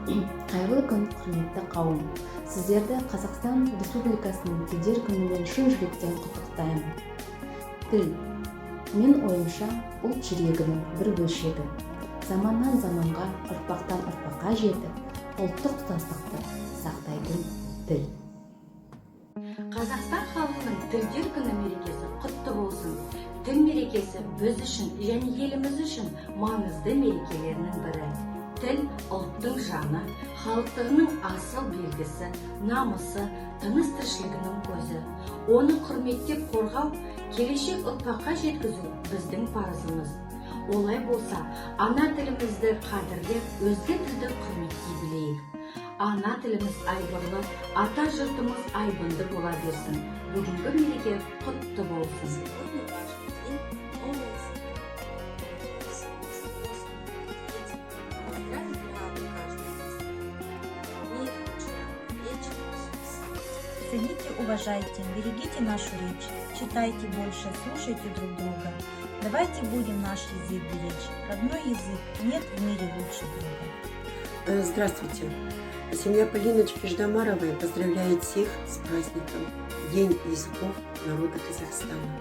Қайырлы күн, құрметті қауым. Сіздерді Қазақстан Республикасының тілдер күнімен шын жүректен құттықтаймын. Тіл. Мен ойымша, ұлт жүрегінің бір бөлшегі. Заманнан заманға, ұрпақтан ұрпаққа жетіп, ұлттық тұтастықты сақтайтын тіл. Қазақстан халқының тілдер күні мерекесі құтты болсын. Тіл мерекесі біз үшін және еліміз үшін маңызды мерекелерінің бірі. Тіл ұлттың жаны, халықтығының асыл белгісі, намысы, тыныс-тіршілігінің көзі. Оны құрметтеп қорғау, келешек ұрпаққа жеткізу біздің парызымыз. Олай болса, ана тілімізді қадірлеп, өзге тілді құрметтей білейік. Ана тіліміз айбырлы, ата жұртымыз айбынды бола берсін. Бүгінгі мереке құтты болсын. Цените, уважайте, берегите нашу речь, читайте больше, слушайте друг друга. Давайте будем наш язык беречь. Родной язык, нет в мире лучше друга. Здравствуйте. Семья Полиночки Ждамаровой поздравляет всех с праздником День языков народа Казахстана,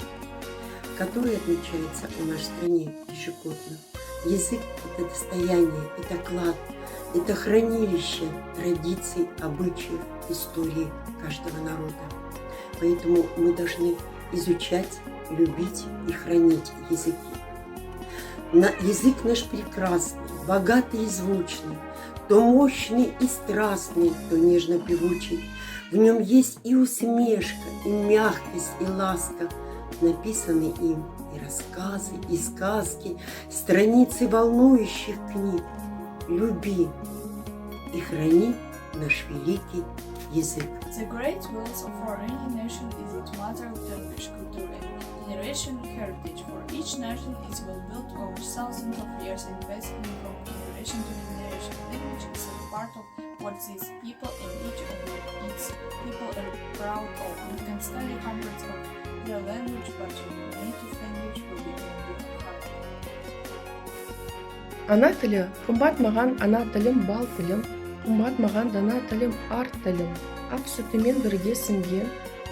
который отмечается в нашей стране ежегодно. Язык – это достояние, это клад, это хранилище традиций, обычаев, истории каждого народа. Поэтому мы должны изучать, любить и хранить языки. Язык наш прекрасный, богатый и звучный, то мощный и страстный, то нежно-певучий. В нем есть и усмешка, и мягкость, и ласка. Написаны им и рассказы, и сказки, страницы волнующих книг. Люби и храни наш великий язык. The great wealth of our nation is its mother language, culture, and generational heritage. For each nation is well built over thousands of years and passing from generation to generation. Language is a part of what these people and each of its people are proud of. You can study hundreds of their language, but your native language will be in your heart. Ана тілі, қымбат маған ана тілім бал тілім, қымбат маған дана тілім ар тілім. Ақ сүтімен бірге сіңген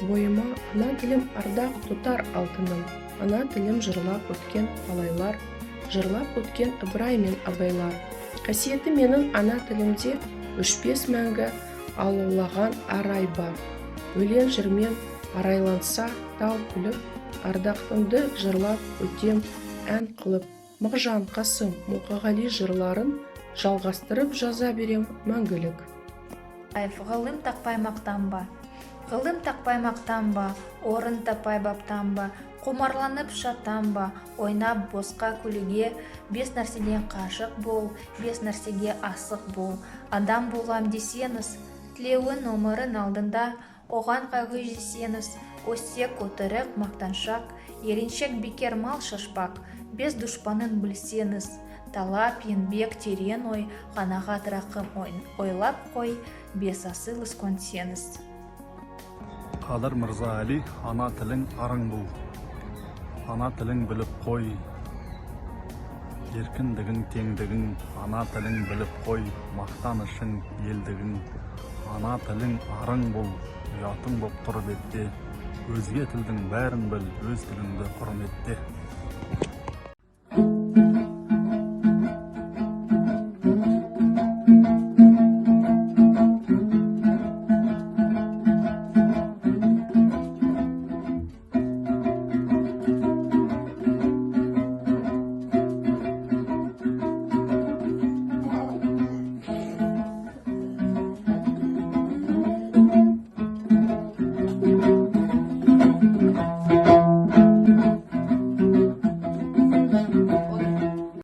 бойыма ана тілім ардақ тұтар алтыным. Ана тілім жырлап өткен алайлар, жырлап өткен Ыбырай мен Абайлар. Қасиеті менің ана тілімде өшпес мәңгі алаулаған арай бар. Өлең жырмен арайланса тау күліп, ардақтымды жырлап өтем ән қылып. Мағжан, Қасым, Мұқағали жырларын жалғастырып жаза берем мәңгілік. Ғылым тақпай мақтанба, ғылым тақпай мақтанба, орын таппай баптанба, құмарланып шаттанба, ойнап босқа күліге, бес нәрседен қашық бол, бес нәрсеге асық бол. Адам болам десеңіз, тілеуін өмірін алдында, оған қайғы жесеңіз, өсек өтірік мақтаншақ, еріншек бекер мал шашпақ, бес дұшпанын білсеңіз, талап, еңбек, терең ой, қанағат рақым ойлап қой, бес асыл көнсеңіз. Қадыр Мырза Әли, ана тілің арың бұл. Ана тілің біліп қой. Еркіндігің, теңдігің, ана тілің біліп қой. Мақтанышың, елдігің. Ана тілің арың бұл. Ұятың боп тұр бетте. Өзге тілдің бәрін біл, өз тіліңді құрметте.